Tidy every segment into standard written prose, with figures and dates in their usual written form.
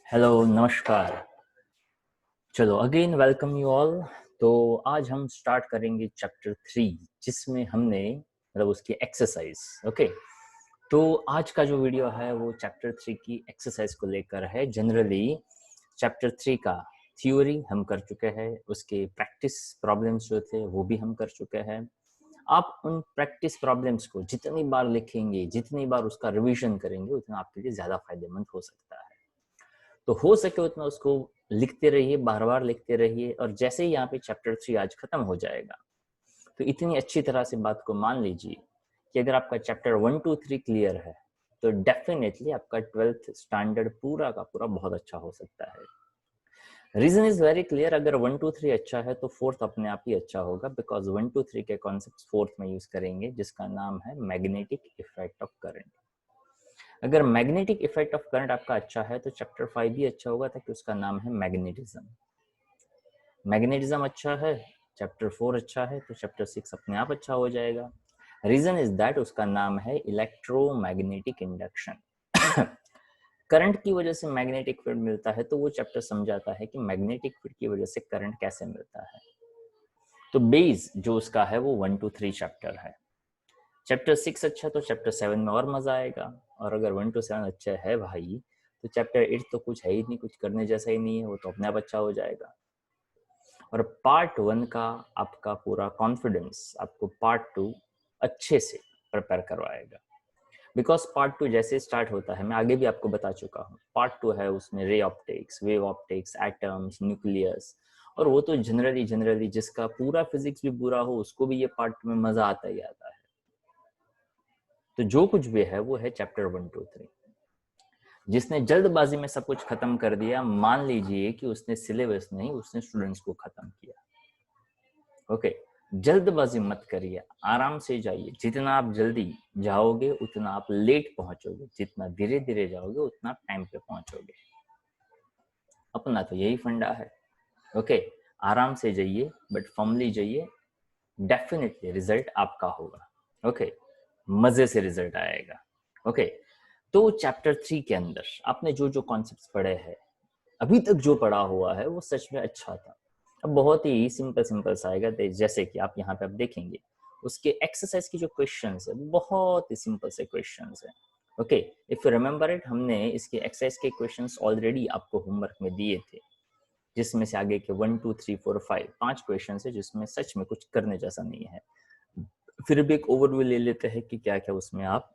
Hello नमस्कार। चलो again welcome you all. तो आज हम स्टार्ट करेंगे चैप्टर 3 जिसमें हमने मतलब उसकी एक्सरसाइज। ओके, तो आज का जो वीडियो है वो चैप्टर 3 की एक्सरसाइज को लेकर है। जनरली चैप्टर 3 का थ्योरी हम कर चुके हैं, उसके प्रैक्टिस प्रॉब्लम्स जो थे वो भी हम कर चुके हैं। आप उन प्रैक्टिस प्रॉब्लम्स को जितनी बार लिखेंगे, जितनी बार उसका रिवीजन करेंगे, उतना आपके लिए ज़्यादा फायदेमंद हो सकता है। तो हो सके उतना उसको लिखते रहिए, बार बार लिखते रहिए। और जैसे ही यहाँ पे चैप्टर 3 आज खत्म हो जाएगा तो इतनी अच्छी तरह से बात को मान लीजिए कि अगर आपका चैप्टर 1 2 3 क्लियर है तो डेफिनेटली आपका 12th स्टैंडर्ड पूरा का पूरा बहुत अच्छा हो सकता है। रीजन इज वेरी क्लियर, अगर 1 2 3 अच्छा है तो फोर्थ अपने आप ही अच्छा होगा, बिकॉज 1 2 3 के कॉन्सेप्ट फोर्थ में यूज करेंगे जिसका नाम है मैग्नेटिक इफेक्ट ऑफ करंट। अगर मैग्नेटिक इफेक्ट ऑफ करंट आपका अच्छा है तो चैप्टर 5 भी अच्छा होगा, ताकि उसका नाम है मैग्नेटिज्म। मैग्नेटिज्म अच्छा है, चैप्टर 4 अच्छा है, तो चैप्टर 6 अपने आप अच्छा हो जाएगा। रीजन इज दैट उसका नाम है इलेक्ट्रोमैग्नेटिक इंडक्शन। करंट की वजह से मैग्नेटिक फील्ड मिलता है, तो वो चैप्टर समझाता है कि मैग्नेटिक फील्ड की वजह से करंट कैसे मिलता है। तो बेस जो उसका है वो 1 2 3 चैप्टर है। चैप्टर 6 अच्छा तो चैप्टर 7 में और मजा आएगा। और अगर 1 to 7 अच्छा है भाई, तो चैप्टर 8 तो कुछ है ही नहीं, कुछ करने जैसा ही नहीं है, वो तो अपने आप अच्छा हो जाएगा। और पार्ट 1 का आपका पूरा कॉन्फिडेंस आपको पार्ट 2 अच्छे से प्रिपेयर करवाएगा। बिकॉज पार्ट 2 जैसे स्टार्ट होता है, मैं आगे भी आपको बता चुका हूँ, पार्ट 2 है उसमें ray optics, wave optics, atoms, nucleus. और वो तो जनरली जिसका पूरा फिजिक्स भी बुरा हो उसको भी ये पार्ट में मजा आता ही आता है। तो जो कुछ भी है वो है चैप्टर 1 2 3। जिसने जल्दबाजी में सब कुछ खत्म कर दिया, मान लीजिए कि उसने सिलेबस नहीं, उसने स्टूडेंट्स को खत्म किया। ओके, जल्दबाजी मत करिए, आराम से जाइए। जितना आप जल्दी जाओगे उतना आप लेट पहुंचोगे, जितना धीरे धीरे जाओगे उतना टाइम पे पहुंचोगे। अपना तो यही फंडा है। ओके, आराम से जाइए बट फर्मली जाइए, डेफिनेटली रिजल्ट आपका होगा। ओके, मजे से रिजल्ट आएगा। ओके, तो चैप्टर 3 के अंदर आपने जो जो कॉन्सेप्ट्स पढ़े हैं, अभी तक जो पढ़ा हुआ है वो सच में अच्छा था। अब बहुत ही सिंपल सा आएगा, जैसे कि आप यहाँ पे आप देखेंगे उसके एक्सरसाइज की जो क्वेश्चंस है बहुत ही सिंपल से क्वेश्चंस है। Okay, if you remember it, हमने इसके एक्सरसाइज के क्वेश्चंस ऑलरेडी आपको होमवर्क में दिए थे, जिसमें से आगे के 1 2 3 4 5 5 क्वेश्चन है जिसमें सच में कुछ करने जैसा नहीं है। फिर भी एक ओवरव्यू ले लेते हैं कि क्या क्या उसमें आप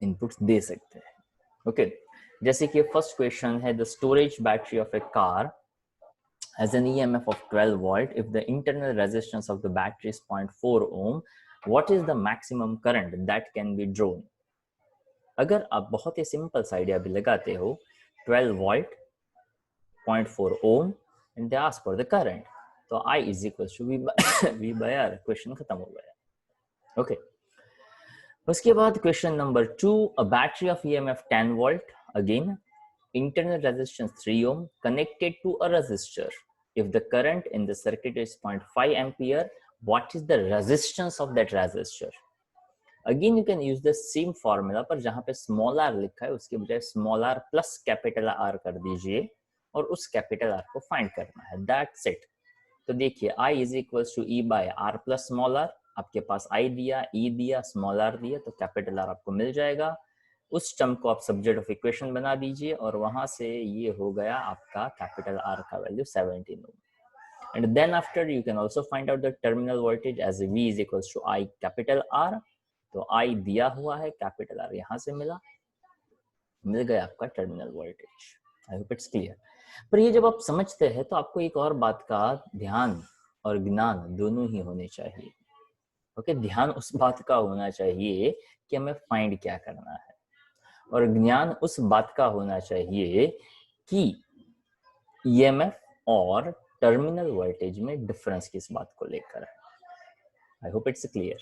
इनपुट्स दे सकते हैं। ओके, जैसे कि फर्स्ट क्वेश्चन है, the storage battery of A car has an EMF of 12 volt. If the internal resistance of the battery is 0.4 ohm, what is the maximum current that can be drawn? अगर आप बहुत ही simple सा idea भी लगाते हो, 12 volt 0.4 ohm and they ask for the current, तो I is equal to V by R, question खत्म हो गया। ओके, उसके बाद question number 2, a battery of EMF 10 volt, again internal resistance 3 ohm connected to a resistor. If the current in the circuit is 0.5 ampere, what is the resistance of that resistor? Again, you can use the same formula, पर जहां पे small r लिखा है उसके बजाय small r plus capital R कर दीजिए और उस कैपिटल R को फाइंड करना है। That's it. तो देखिए I is equal to E by R plus small r, आपके पास I दिया, E दिया, स्मॉल r दिया, तो कैपिटल R आपको मिल जाएगा। उस टर्म को आप सब्जेक्ट ऑफ इक्वेशन बना दीजिए और वहां से ये हो गया आपका कैपिटल R का value 17 ohm. And then after you can also find out the terminal voltage as V is equal to I capital R। तो I दिया हुआ है, कैपिटल R यहां से मिल गया आपका terminal voltage. I hope it's clear. पर ये जब आप समझते हैं तो आपको एक और बात का ध्यान और ज्ञान दोनों ही होने चाहिए। ओके, ध्यान उस बात का होना चाहिए कि हमें फाइंड क्या करना है, और ज्ञान उस बात का होना चाहिए कि ईएमएफ और टर्मिनल वोल्टेज में डिफरेंस किस बात को लेकर है। आई होप इट्स क्लियर।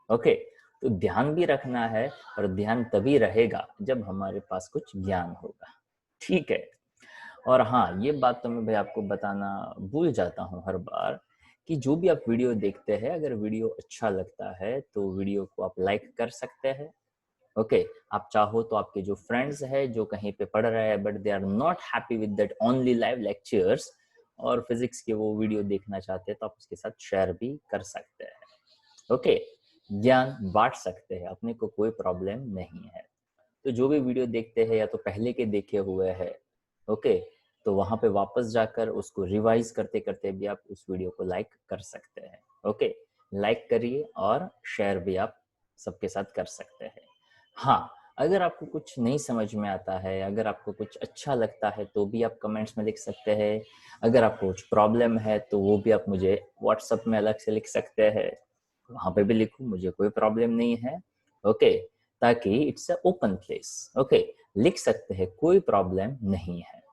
ओके, तो ध्यान भी रखना है, और ध्यान तभी रहेगा जब हमारे पास कुछ ज्ञान होगा। ठीक है। और हाँ, ये बात तो मैं भाई आपको बताना भूल जाता हूँ हर बार, कि जो भी आप वीडियो देखते हैं, अगर वीडियो अच्छा लगता है तो वीडियो को आप लाइक कर सकते हैं, ओके आप चाहो तो आपके जो फ्रेंड्स है जो कहीं पे पढ़ रहे हैं but they are not happy with that only live lectures और फिजिक्स के वो वीडियो देखना चाहते हैं तो आप उसके साथ शेयर भी कर सकते हैं। ओके ज्ञान बांट सकते हैं, अपने को कोई प्रॉब्लम नहीं है। तो जो भी वीडियो देखते हैं या तो पहले के देखे हुए हैं, ओके तो वहां पे वापस जाकर उसको रिवाइज करते करते भी आप उस वीडियो को लाइक कर सकते हैं। ओके लाइक करिए और शेयर भी आप सबके साथ कर सकते हैं। हाँ अगर आपको कुछ नहीं समझ में आता है, अगर आपको कुछ अच्छा लगता है तो भी आप कमेंट्स में लिख सकते हैं। अगर आपको कुछ प्रॉब्लम है तो वो भी आप मुझे व्हाट्सएप में अलग से लिख सकते हैं, वहां पे भी लिखो, मुझे कोई प्रॉब्लम नहीं है। ओके ताकि it's a open place. Okay लिख सकते हैं, कोई प्रॉब्लम नहीं है।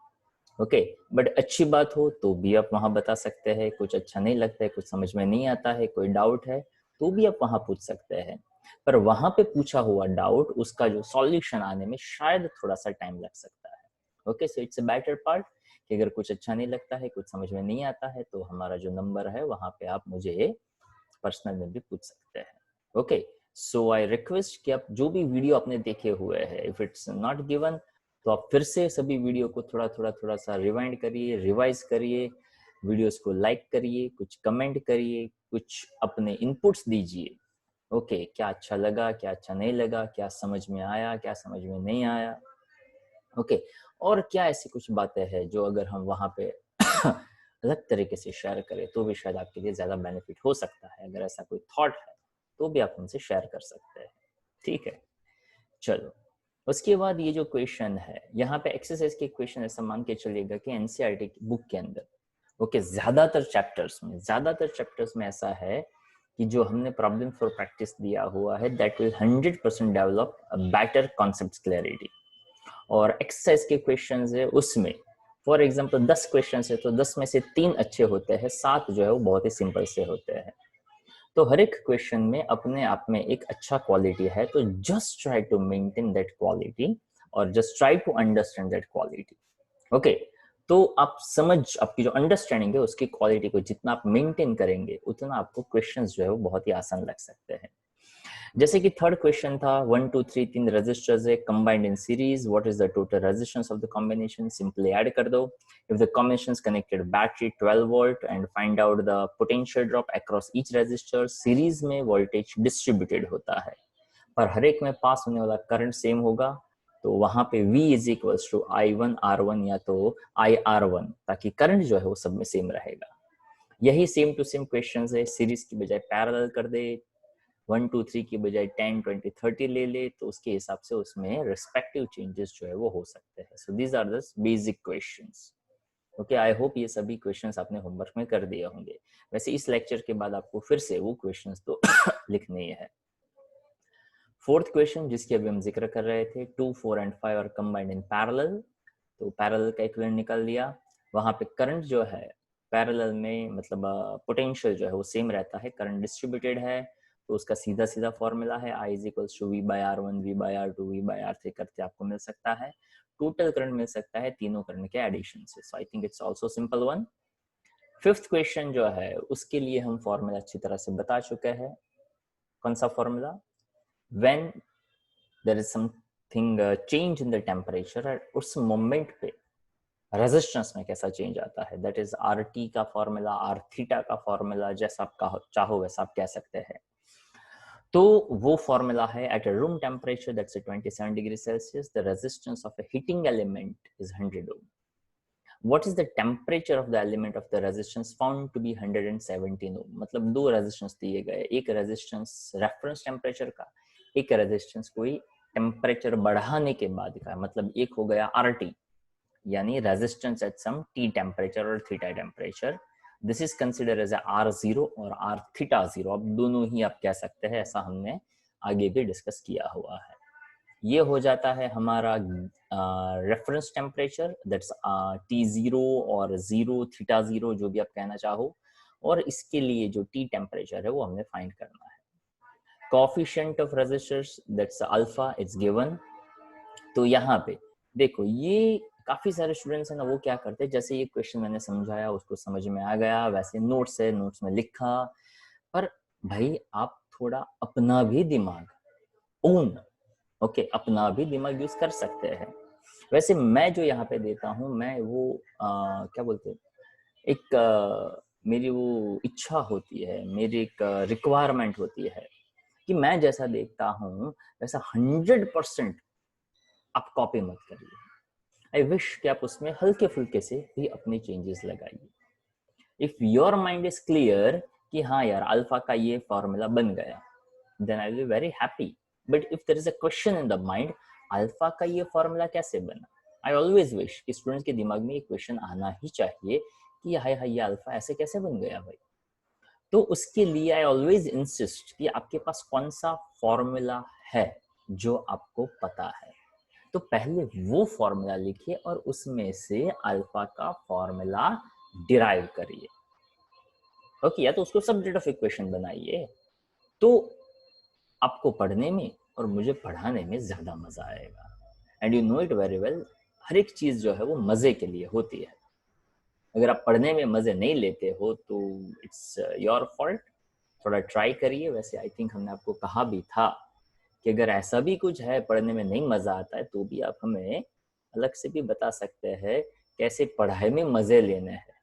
ओके बट अच्छी बात हो तो भी आप वहां बता सकते हैं, कुछ अच्छा नहीं लगता है, कुछ समझ में नहीं आता है, कोई डाउट है तो भी आप वहां पूछ सकते हैं। पर वहां पे पूछा हुआ डाउट उसका जो सॉल्यूशन आने में शायद थोड़ा सा टाइम लग सकता है। Okay so it's a better part कि अगर कुछ अच्छा नहीं लगता है, कुछ समझ में नहीं आता है तो हमारा जो नंबर है वहां पे आप मुझे पर्सनल में भी पूछ सकते हैं। ओके सो आई रिक्वेस्ट कि आप जो भी वीडियो आपने देखे हुए हैं इफ इट्स नॉट गिवन तो आप फिर से सभी वीडियो को थोड़ा सा रिवाइंड करिए, रिवाइज करिए, वीडियोस को लाइक करिए, कुछ कमेंट करिए, कुछ अपने इनपुट्स दीजिए। ओके क्या अच्छा लगा, क्या अच्छा नहीं लगा, क्या समझ में आया, क्या समझ में नहीं आया। ओके और क्या ऐसी कुछ बातें हैं जो अगर हम वहां पे अलग तरीके से शेयर करें तो भी शायद आपके लिए ज्यादा बेनिफिट हो सकता है। अगर ऐसा कोई थॉट है तो भी आप हमसे शेयर कर सकते हैं। ठीक है चलो उसके बाद ये जो क्वेश्चन है यहाँ पे एक्सरसाइज के क्वेश्चन ऐसा मान के चलिएगा कि एनसीईआरटी की बुक के अंदर ओके ज्यादातर चैप्टर्स में ऐसा है कि जो हमने प्रॉब्लम फॉर प्रैक्टिस दिया हुआ है that will 100% develop better concept clarity. और एक्सरसाइज के क्वेश्चंस है उसमें फॉर एग्जांपल 10 क्वेश्चंस है तो 10 में से 3 अच्छे होते हैं, 7 जो है वो बहुत ही सिंपल से होते हैं। तो हर एक क्वेश्चन में अपने आप में एक अच्छा क्वालिटी है, तो just try to maintain that quality और just try to understand that quality. Okay तो आप समझ, आपकी जो अंडरस्टैंडिंग है उसकी क्वालिटी को जितना आप मेंटेन करेंगे उतना आपको क्वेश्चंस जो है वो बहुत ही आसान लग सकते हैं। जैसे कि थर्ड क्वेश्चन था 1 2 3 तीन रजिस्टर्स है combined in series, what is the total resistance of the combination, simply add कर दो। If the combination connected battery 12 volt and find out the potential drop across each resistor. Series में voltage distributed होता है पर हर एक में पास होने वाला करंट सेम होगा, तो वहां पे V is equals to I1R1 या तो IR1 ताकि करंट जो है वो सब में सेम रहेगा। यही सेम टू सेम क्वेश्चन है, सीरीज की बजाय पैरेलल कर दे, 1 2 3 की बजाय 10 20 30 ले ले तो उसके हिसाब से उसमें रिस्पेक्टिव चेंजेस जो है वो हो सकते हैं। So these are the basic questions. Okay I hope ये सभी क्वेश्चंस आपने होमवर्क में कर दिए होंगे। वैसे इस लेक्चर के बाद आपको फिर से वो क्वेश्चंस तो लिखने ही है। फोर्थ क्वेश्चन जिसकी अभी हम जिक्र कर रहे थे 2 4 and 5 are combined in parallel, तो पैरेलल का इक्विवेलेंट निकाल लिया। वहां पे करंट जो है पैरेलल में मतलब पोटेंशियल जो है वो सेम रहता है, करंट डिस्ट्रीब्यूटेड है तो उसका सीधा सीधा फॉर्मूला है I is equals to V/R1 V/R2 V/R3 करते आपको मिल सकता है। टोटल करंट मिल सकता है तीनों करंट के एडिशन से। So I think it's also simple one. Fifth question जो है उसके लिए हम फॉर्मूला अच्छी तरह से बता चुके हैं। कौन सा formula, when there is something change in the temperature, उस मोमेंट पे रेजिस्टेंस में कैसा चेंज आता है, दैट इज आर टी का फॉर्मूला, आर थीटा का फॉर्मूला, जैसा आप चाहो वैसा आप कह सकते हैं। तो वो फॉर्मूला है at a room temperature that's 27 degree Celsius the resistance of a heating element is 100 ohm. What is the temperature of the element of the resistance found to be 117 ohm? मतलब दो रेजिस्टेंस दिए गए, एक resistance reference temperature का, एक resistance कोई temperature बढ़ाने के बाद का, मतलब एक हो गया RT यानी resistance at some T temperature और theta temperature. This is consider as R0 और R थीटा 0, अब दोनों ही आप कह सकते हैं, ऐसा हमने आगे भी डिस्कस किया हुआ है। ये हो जाता है हमारा रेफरेंस टेम्परेचर दैट्स T0 और 0 थीटा 0 जो भी आप कहना चाहो, और इसके लिए जो T टेम्परेचर है वो हमने फाइंड करना है। Coefficient of resistors that's alpha it's given. तो यहाँ पे देखो ये काफी सारे स्टूडेंट्स हैं ना, वो क्या करते हैं जैसे ये क्वेश्चन मैंने समझाया उसको समझ में आ गया, वैसे नोट्स है नोट्स में लिखा, पर भाई आप थोड़ा अपना भी दिमाग ओन ओके, अपना भी दिमाग यूज कर सकते हैं। वैसे मैं जो यहाँ पे देता हूँ, मैं वो क्या बोलते हैं, एक मेरी वो इच्छा होती है, मेरी एक रिक्वायरमेंट होती है कि मैं जैसा देखता हूँ वैसा 100% आप कॉपी मत करिए। आई विश कि आप उसमें हल्के फुल्के से भी अपने चेंजेस लगाइए। If your mind is clear कि हाँ यार अल्फा का ये फॉर्मूला बन गया, then I will be very happy. But if there is a question in the mind, alpha का ये फॉर्मूला कैसे बना, आई ऑलवेज विश कि स्टूडेंट के दिमाग में ये क्वेश्चन आना ही चाहिए कि हाय हाय ये अल्फा ऐसे कैसे बन गया भाई। तो उसके लिए आई ऑलवेज इंसिस्ट कि आपके पास कौन सा फॉर्मूला है जो आपको पता है, तो पहले वो फॉर्मूला लिखिए और उसमें से अल्फा का फॉर्मूला डिराइव करिए। ओके, या तो उसको सब्जेक्ट ऑफ इक्वेशन बनाइए, तो आपको पढ़ने में और मुझे पढ़ाने में ज्यादा मजा आएगा। And you know it very well, हर एक चीज जो है वो मजे के लिए होती है। अगर आप पढ़ने में मजे नहीं लेते हो तो इट्स योर फॉल्ट। थोड़ा ट्राई करिए। वैसे आई थिंक हमने आपको कहा भी था कि अगर ऐसा भी कुछ है पढ़ने में नहीं मजा आता है तो भी आप हमें अलग से भी बता सकते हैं कैसे पढ़ाई में मजे लेने हैं।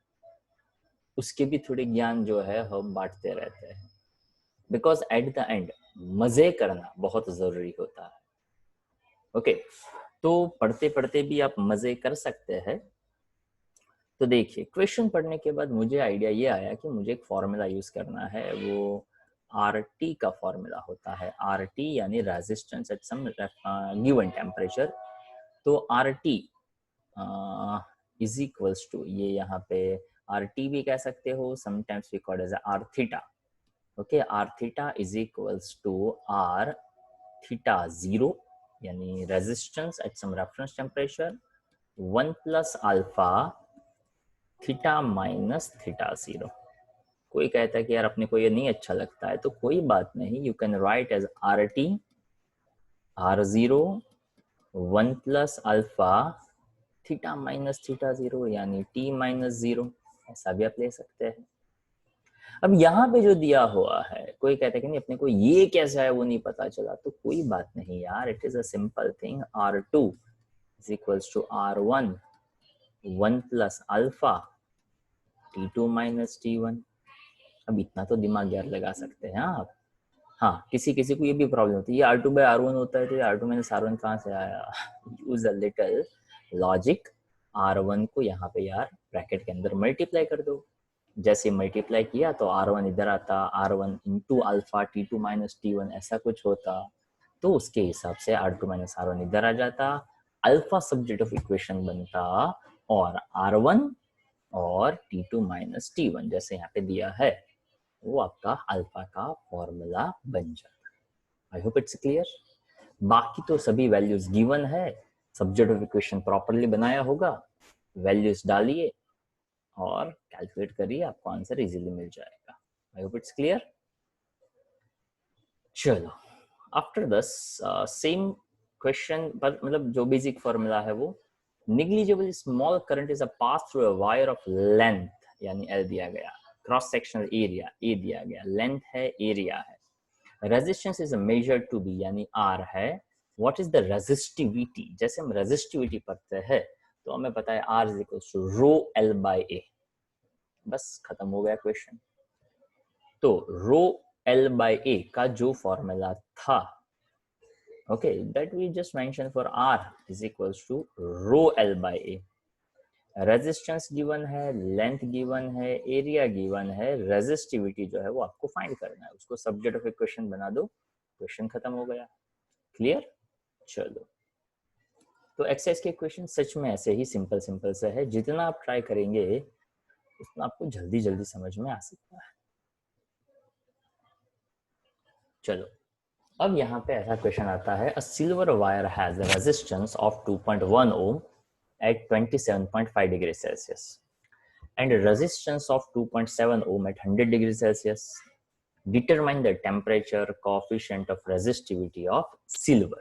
उसके भी थोड़े ज्ञान जो है हम बांटते रहते हैं, बिकॉज एट द एंड मजे करना बहुत जरूरी होता है। ओके, तो पढ़ते पढ़ते भी आप मजे कर सकते हैं। तो देखिए, क्वेश्चन पढ़ने के बाद मुझे आइडिया ये आया कि मुझे एक फॉर्मूला यूज करना है, वो RT का फॉर्मूला होता है। RT यानी resistance at some given temperature. तो RT इज इक्वल्स टू, ये यहाँ पे RT भी कह सकते हो, sometimes we called as R theta. Okay, R theta is equals to R theta 0 यानी resistance at some reference temperature 1 plus alpha theta minus theta 0। कोई कहता है कि यार अपने को ये नहीं अच्छा लगता है, तो कोई बात नहीं, you can write as RT R0 1 plus alpha theta minus theta 0 यानी T माइनस 0, ऐसा भी आप ले सकते हैं। अब यहाँ पे जो दिया हुआ है, कोई कहता है कि नहीं अपने को ये कैसा है वो नहीं पता चला, तो कोई बात नहीं यार, it is a simple thing. R2 is equals to R1 1 plus alpha T2 minus T1। अब इतना तो दिमाग यार लगा सकते हैं आप। हाँ, किसी किसी को ये भी प्रॉब्लम होती है, ये R2 by R1 होता है तो ये R2 माइनस R1 कहाँ से आया। Use a little logic. R1 को यहाँ पे यार ब्रैकेट के अंदर मल्टीप्लाई कर दो। जैसे मल्टीप्लाई किया तो R1 इधर आता, R1 into alpha T2 minus T1 ऐसा कुछ होता, तो उसके हिसाब से R2 माइनस R1 इधर आ जाता, अल्फा सब्जेक्ट ऑफ इक्वेशन बनता और R1 और T2 माइनस T1 जैसे यहाँ पे दिया है वो आपका अल्फा का फॉर्मूला बन जाता है। आई होप इट्स क्लियर। बाकी तो सभी वैल्यूज गिवन है, सब्जेक्ट ऑफ इक्वेशन प्रॉपरली बनाया होगा, वैल्यूज डालिए और कैलकुलेट करिए, आपको आंसर इजीली मिल जाएगा। आई होप इट्स क्लियर। चलो, आफ्टर दिस सेम क्वेश्चन पर मतलब जो बेसिक फॉर्मूला है वो, negligible small current is a pass through a wire of length, यानी L दिया गया, क्रॉस सेक्शनल एरिया A दिया गया, लेंथ है, एरिया है, resistance is measure to be यानी R है, व्हाट इज द रेजिस्टिविटी, जैसे हम रेजिस्टिविटी पढ़ते हैं तो हमें पता है R is equal to rho L by A। बस खत्म हो गया क्वेश्चन। तो रो L बाय A का जो फॉर्मूला था, okay, that we just mention for R is equals to rho L by A। Resistance given है, लेंथ गिवन है, एरिया गिवन है, रेजिस्टिविटी जो है वो आपको फाइंड करना है, उसको सब्जेक्ट ऑफ इक्वेशन बना दो, क्वेश्चन खत्म हो गया। क्लियर। चलो, तो एक्सरसाइज के क्वेश्चन सच में ऐसे ही सिंपल सिंपल से है, जितना आप ट्राई करेंगे उतना आपको जल्दी जल्दी समझ में आ सकता है। चलो, अब यहाँ पे ऐसा क्वेश्चन आता है, a silver wire has a resistance of 2.1 ohm at 27.5 degrees Celsius and a resistance of 2.7 ohm at 100 degrees Celsius. Determine the temperature coefficient of resistivity of silver.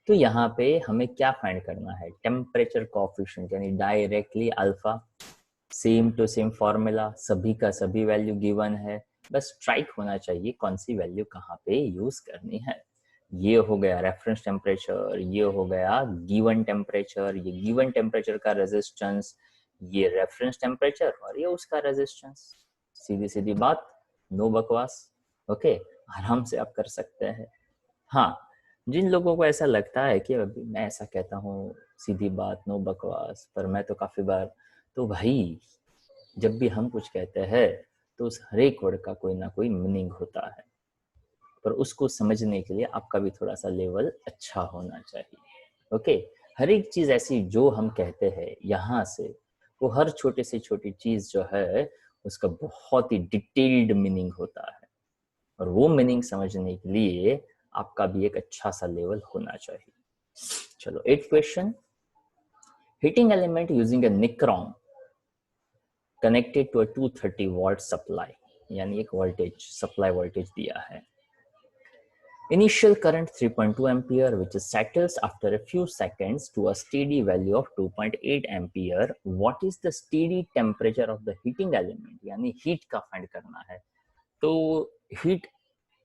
तो यहाँ पे हमें क्या फाइंड करना है, टेम्परेचर कोएफिशिएंट यानी directly alpha, same to same formula, सभी का सभी वैल्यू गिवन है, बस स्ट्राइक होना चाहिए कौन सी वैल्यू कहाँ पे यूज करनी है। ये हो गया रेफरेंस टेम्परेचर, ये हो गया गिवन टेम्परेचर, ये गिवन टेम्परेचर का रेजिस्टेंस, ये रेफरेंस टेम्परेचर और ये उसका रेजिस्टेंस। सीधी सीधी बात, नो बकवास। ओके, आराम से आप कर सकते हैं। हाँ, जिन लोगों को ऐसा लगता है कि अभी मैं ऐसा कहता हूँ सीधी बात, नो बकवास, पर मैं तो काफी बार, तो भाई जब भी हम कुछ कहते हैं तो उस हर एक वर्ड का कोई ना कोई मीनिंग होता है, पर उसको समझने के लिए आपका भी थोड़ा सा लेवल अच्छा होना चाहिए। ओके, हर एक चीज ऐसी जो हम कहते हैं यहाँ से, वो हर छोटे से छोटी चीज जो है उसका बहुत ही डिटेल्ड मीनिंग होता है, और वो मीनिंग समझने के लिए आपका भी एक अच्छा सा लेवल होना चाहिए। चलो, 8th question, heating element using a nichrome connected to a 230 watt supply, यानी एक वोल्टेज सप्लाई वोल्टेज दिया है। Initial current 3.2 ampere which settles after a few seconds to a steady value of 2.8 ampere. What is the steady temperature of the heating element? यानी heat का find करना है। तो heat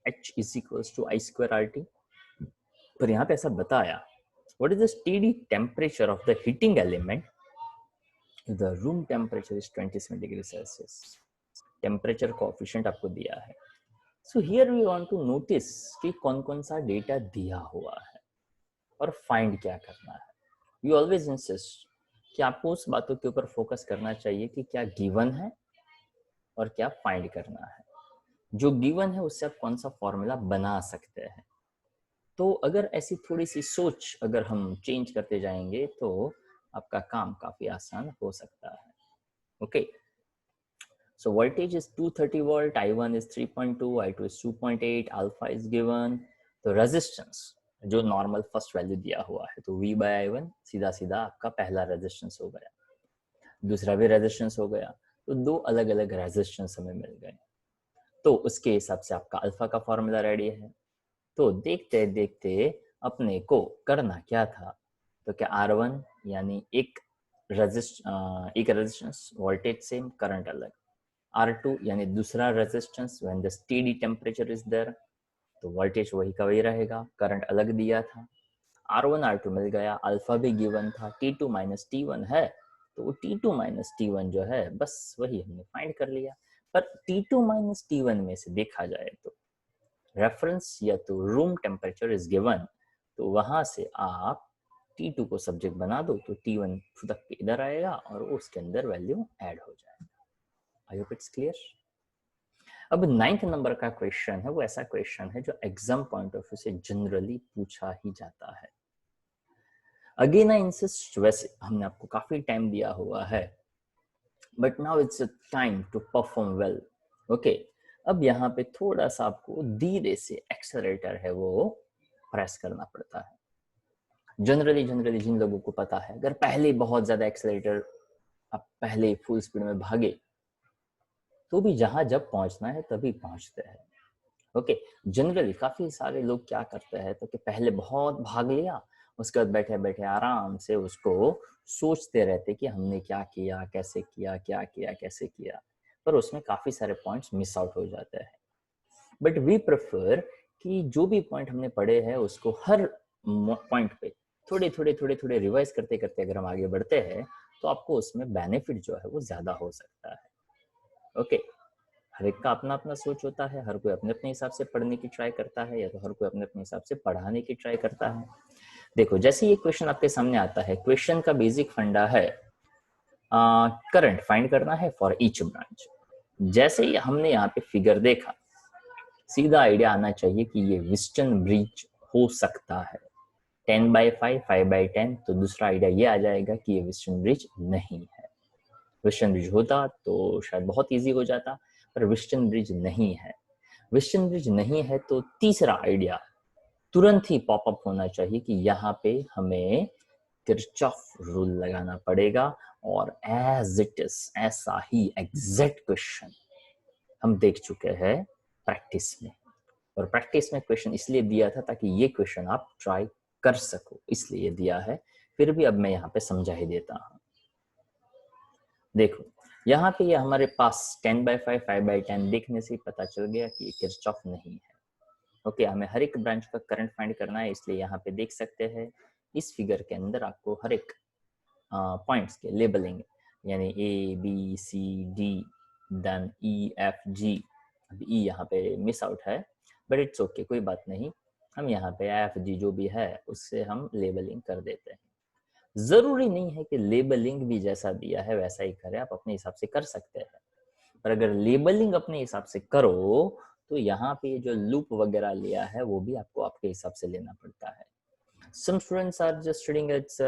H is equals to I square RT, पर यहाँ पे ऐसा बताया what is the steady temperature of the heating element? The room temperature is 27 degrees Celsius. Temperature coefficient आपको दिया है। So here we want to notice कि कौन कौन सा डेटा दिया हुआ है और फाइंड क्या करना है। वी ऑलवेज इंसिस्ट कि आपको उस बातों के ऊपर फोकस करना चाहिए कि क्या गिवन है और क्या फाइंड करना है। जो गिवन है उससे आप कौन सा फॉर्मूला बना सकते हैं। तो अगर ऐसी थोड़ी सी सोच अगर हम चेंज करते जाएंगे तो आपका काम काफी आसान हो सकता है। Okay, so voltage is 230 volt, I1 is 3.2, I2 is 2.8, alpha is given. तो resistance जो नॉर्मल फर्स्ट वैल्यू दिया हुआ है, तो V by I1 सीधा सीधा आपका पहला रेजिस्टेंस हो गया, दूसरा भी रेजिस्टेंस हो गया, तो दो अलग अलग रेजिस्टेंस हमें मिल गए। तो उसके हिसाब से आपका अल्फा का फॉर्मूला रेडी है। तो देखते देखते अपने को करना क्या था, तो क्या R1 यानी एक रेजिस्टेंस, वोल्टेज सेम, करंट अलग, R2 यानी दूसरा resistance when the steady temperature is there, तो वोल्टेज वही का वही रहेगा, करंट अलग दिया था। R1 R2 मिल गया, अल्फा भी गिवन था, T2 माइनस T1 है, तो वो T2 माइनस T1 जो है बस वही हमने फाइंड कर लिया। पर T2 माइनस T1 में से देखा जाए तो रेफरेंस या तो रूम टेम्परेचर इज गिवन, तो वहां से आप T2 को सब्जेक्ट बना दो तो T1 फुदक के इधर आएगा और उसके अंदर वैल्यू ऐड हो जाएगा। आई होप इट्स क्लियर। अब 9th नंबर का क्वेश्चन है, वो ऐसा क्वेश्चन है जो एग्जाम पॉइंट ऑफ व्यू से जनरली पूछा ही जाता है। अगेन आई इंसिस्ट, वैसे हमने आपको काफी टाइम दिया हुआ है, but now it's time to perform well. Okay, अब यहाँ पे थोड़ा सा आपको धीरे से एक्सेलरेटर है वो प्रेस करना पड़ता है। जनरली जिन लोगों को पता है, अगर पहले बहुत ज्यादा एक्सेलरेटर आप पहले फुल स्पीड में भागे तो भी जहां जब पहुंचना है तभी पहुंचते हैं। ओके, जनरली काफी सारे लोग क्या करते हैं, तो कि पहले बहुत भाग लिया, उसके बाद बैठे बैठे आराम से उसको सोचते रहते कि हमने क्या किया, कैसे किया, क्या किया, कैसे किया, पर उसमें काफी सारे पॉइंट्स मिस आउट हो जाते हैं। बट वी प्रेफर कि जो भी पॉइंट हमने पढ़े हैं उसको हर पॉइंट पे थोड़े रिवाइज करते करते अगर हम आगे बढ़ते हैं तो आपको उसमें बेनिफिट जो है वो ज्यादा हो सकता है। ओके, हर एक का अपना अपना सोच होता है, हर कोई अपने अपने हिसाब से पढ़ने की ट्राई करता है, या तो हर कोई अपने अपने हिसाब से पढ़ाने की ट्राई करता है। देखो, जैसे ये क्वेश्चन आपके सामने आता है, क्वेश्चन का बेसिक फंडा है करंट फाइंड करना है फॉर ईच ब्रांच। जैसे ही हमने यहाँ पे फिगर देखा, सीधा आइडिया आना चाहिए कि ये विस्टन ब्रिज हो सकता है, 10/5, 5/10, तो दूसरा आइडिया ये आ जाएगा कि ये विस्टन ब्रिज नहीं है। विस्टन ब्रिज होता तो शायद बहुत इजी हो जाता, पर विस्टन ब्रिज नहीं है। विस्टन ब्रिज नहीं है तो तीसरा आइडिया तुरंत ही पॉपअप होना चाहिए कि यहाँ पे हमें किरचॉफ रूल लगाना पड़ेगा, और एज इट इज ऐसा ही एग्जैक्ट क्वेश्चन हम देख चुके हैं प्रैक्टिस में, और प्रैक्टिस में क्वेश्चन इसलिए दिया था ताकि ये क्वेश्चन आप ट्राई कर सको, इसलिए दिया है। फिर भी अब मैं यहाँ पे समझा ही देता हूँ। देखो, यहाँ पे ये हमारे पास 10/5, 5/10 देखने से पता चल गया कि ये किरचॉफ नहीं है। ओके हमें हर एक ब्रांच का करंट फाइंड करना है, इसलिए यहाँ पे देख सकते हैं इस फिगर के अंदर आपको हर एक पॉइंट्स के लेबलिंग, यानी A B C D then E F G. अब ई यहाँ पे मिस आउट है बट इट्स ओके, कोई बात नहीं, हम यहाँ पे एफ जी जो भी है उससे हम लेबलिंग कर देते हैं। जरूरी नहीं है कि लेबलिंग भी जैसा दिया है वैसा ही करें, आप अपने हिसाब से कर सकते हैं, पर अगर लेबलिंग अपने हिसाब से करो तो यहाँ पे जो लूप वगैरह लिया है वो भी आपको आपके हिसाब से लेना पड़ता है। Some students are just studying it's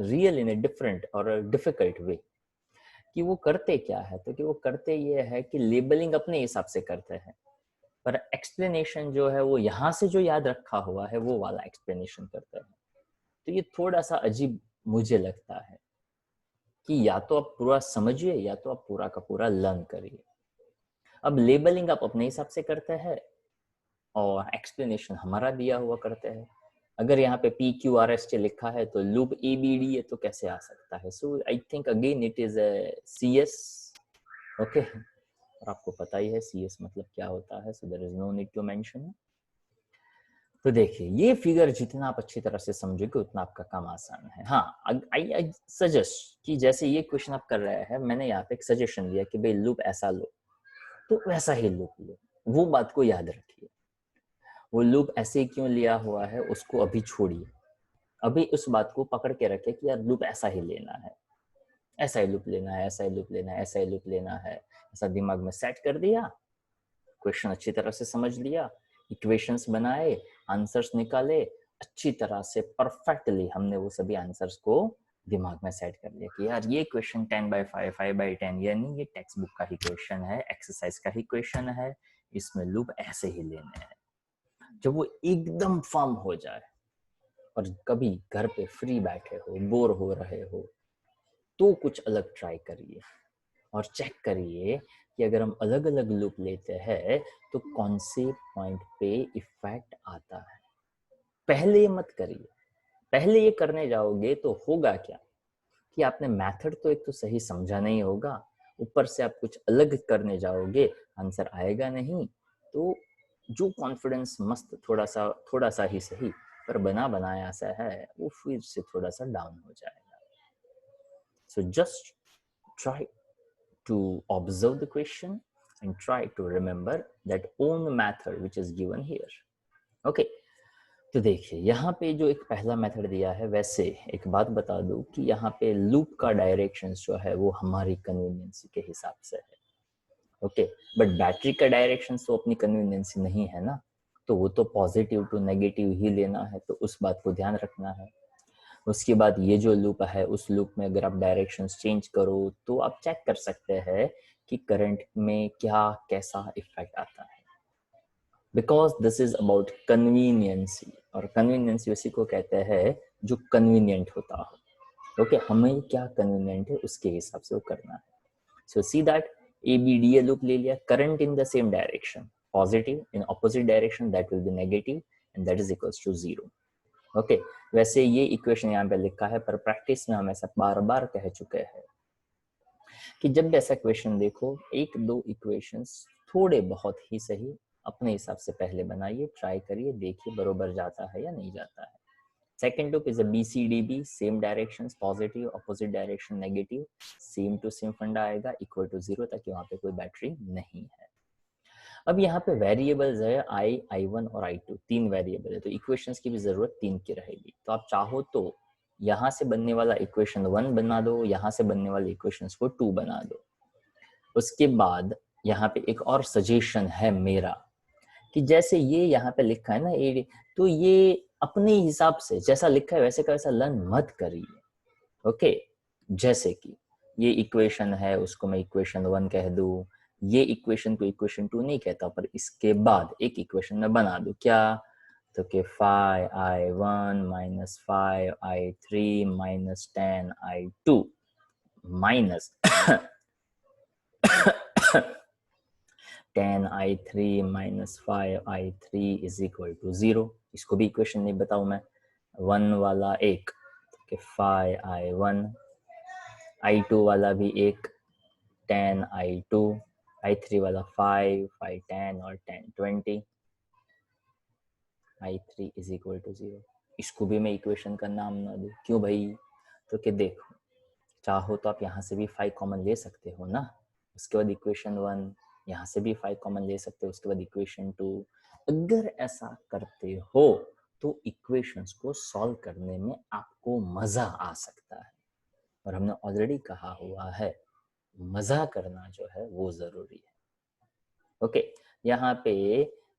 real in a different or a difficult way। कि वो करते क्या है, तो कि वो करते ये है कि लेबलिंग अपने हिसाब से करते हैं, पर एक्सप्लेनेशन जो है वो यहाँ से जो याद रखा हुआ है वो वाला एक्सप्लेनेशन करते हैं। तो ये थोड़ा सा अजीब मुझे लगता है कि या तो आप पूरा समझिए या तो आप पूरा का पूरा लर्न करिए। अब लेबलिंग आप अपने हिसाब से करते हैं और एक्सप्लेनेशन हमारा दिया हुआ करते हैं। अगर यहाँ पे P Q R S T लिखा है तो लूप ए बी डी है तो कैसे आ सकता है? So I think again it is C S. Okay, और आपको पता ही है सी एस मतलब क्या होता है, so there is no need to mention. तो देखिए ये फिगर जितना आप अच्छी तरह से समझोगे उतना आपका काम आसान है। हाँ, आई सजेस्ट कि जैसे ये क्वेश्चन आप कर रहे हैं, मैंने यहाँ पे एक सजेशन दिया कि भाई लूप ऐसा लो तो वैसा ही लूप लो, वो बात को याद रखिए। वो लूप ऐसे क्यों लिया हुआ है उसको अभी छोड़िए, अभी उस बात को पकड़ के रखे कि यार लूप ऐसा ही लेना है, ऐसा ही लूप लेना है, ऐसा ही लूप लेना है, ऐसा ही लूप लेना है, ऐसा दिमाग में सेट कर दिया, क्वेश्चन अच्छी तरह से समझ लिया, इक्वेशंस बनाए, आंसर्स निकाले, अच्छी तरह से परफेक्टली हमने वो सभी आंसर्स को दिमाग में सेट कर लिया कि यार ये क्वेश्चन 10/5 5/10 यानी ये टेक्स्ट बुक का ही क्वेश्चन है, एक्सरसाइज का ही क्वेश्चन है, इसमें लूप ऐसे ही लेने हैं। जब वो एकदम फर्म हो जाए और कभी घर पे फ्री बैठे हो, बोर हो रहे हो, तो कुछ अलग ट्राई करिए और चेक करिए कि अगर हम अलग अलग लूप लेते हैं तो कौन से पॉइंट पे इफेक्ट आता है। पहले ये मत करिए, पहले ये करने जाओगे तो होगा क्या कि आपने मेथड तो एक तो सही समझा नहीं होगा, ऊपर से आप कुछ अलग करने जाओगे, आंसर आएगा नहीं, तो जो कॉन्फिडेंस मस्त थोड़ा सा ही सही पर बना बनाया सा है वो फिर से थोड़ा सा डाउन हो जाएगा। So just try to observe the question and try to remember that own method which is given here। okay, तो देखिए यहाँ पे जो एक पहला मेथड दिया है, वैसे एक बात बता दूं कि यहाँ पे लूप का डायरेक्शन जो है वो हमारी कन्वीनियंस के हिसाब से है। ओके, बट बैटरी का डायरेक्शन तो अपनी कन्वीनियंस नहीं है ना, तो वो तो पॉजिटिव टू नेगेटिव ही लेना है, तो उस बात को ध्यान रखना है। उसके बाद ये जो लूप है उस लूप में अगर आप डायरेक्शंस चेंज करो तो आप चेक कर सकते हैं कि करंट में क्या कैसा इफेक्ट आता है, because this is about conveniences, और कन्वीनियंसी उसी को कहते हैं जो कन्वीनियंट होता हो। ओके, हमें क्या कन्वीनियंट है उसके हिसाब से वो करना है। So see that A B D loop ले लिया, current in the same direction positive, in opposite direction that will be negative and that is equals to 0। Okay, वैसे ये इक्वेशन यहाँ पे लिखा है पर प्रैक्टिस में हम ऐसा बार बार कह चुके हैं कि जब भी ऐसा क्वेश्चन देखो, एक दो इक्वेशंस थोड़े बहुत ही सही अपने हिसाब से पहले बनाइए, ट्राई करिए, देखिए बरोबर जाता है या नहीं जाता है। Second loop is a BCDB, same directions positive, opposite direction negative, same to same फंडा आएगा, इक्वल टू 0 ताकि वहां पे कोई बैटरी नहीं है। अब यहाँ पे वेरिएबल्स है I1 और I2, तीन वेरिएबल है, तो इक्वेशंस की भी जरूरत तीन की रहेगी। तो आप चाहो तो यहाँ से बनने वाला इक्वेशन 1 बना दो, यहाँ से बनने वाले इक्वेशंस को 2 बना दो। उसके बाद यहाँ पे एक और सजेशन है मेरा कि जैसे ये यहाँ पे लिखा है ना ए, तो ये अपने हिसाब से जैसा लिखा है वैसे का वैसा लर्न मत करिए। ओके, जैसे कि ये इक्वेशन है उसको मैं इक्वेशन 1 कह दूं, ये इक्वेशन को इक्वेशन 2 नहीं कहता, पर इसके बाद एक इक्वेशन में बना दूं क्या, तो कि 5i1 minus 5i3 minus 10i2 minus 10i3 minus 5i3 is equal to 0। इसको भी इक्वेशन नहीं बताऊं मैं, 1 वाला एक कि 5i1, i2 वाला भी एक 10i2, i3 वाला 5 5 10 और 10 20। I3 is equal to 0। इसको भी मैं इक्वेशन का नाम ना दूं, क्यों भाई? तो कि देखो, चाहो तो आप यहाँ से भी 5 कॉमन ले सकते हो ना, उसके बाद इक्वेशन 1, यहाँ से भी 5 कॉमन ले सकते हो, उसके बाद इक्वेशन 2। अगर ऐसा करते हो तो इक्वेशंस को सॉल्व करने में आपको मजा आ सकता है, और हमने ऑलरेडी कहा हुआ है मजा करना जो है वो जरूरी है। ओके, यहाँ पे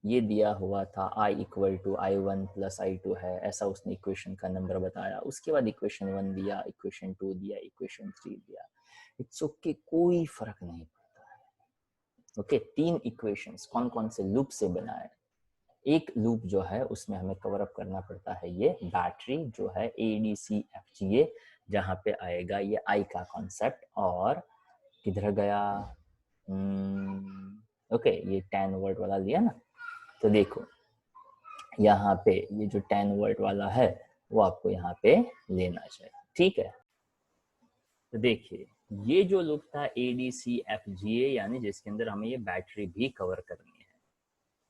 ये दिया हुआ था i equal to i1 plus i2 है, ऐसा उसने इक्वेशन का नंबर बताया। उसके बाद इक्वेशन 1 दिया, इक्वेशन 2 दिया, इक्वेशन 3 दिया। इट्स ओके, कोई फर्क नहीं पड़ता है। ओके, 3 इक्वेशंस कौन कौन से लूप से बना है? एक लूप जो है उसमें हमें कवर अप करना पड़ता है ये बैटरी जो है ADCFGA, जहाँ पे आएगा ये I का कॉन्सेप्ट। और किधर गया? ओके, ये 10 वोल्ट वाला लिया ना, तो देखो यहाँ पे ये जो 10 वोल्ट वाला है वो आपको यहाँ पे लेना चाहिए, ठीक है? तो देखिए, ये जो लूप था ADCFGA, यानी जिसके अंदर हमें ये बैटरी भी कवर करनी है,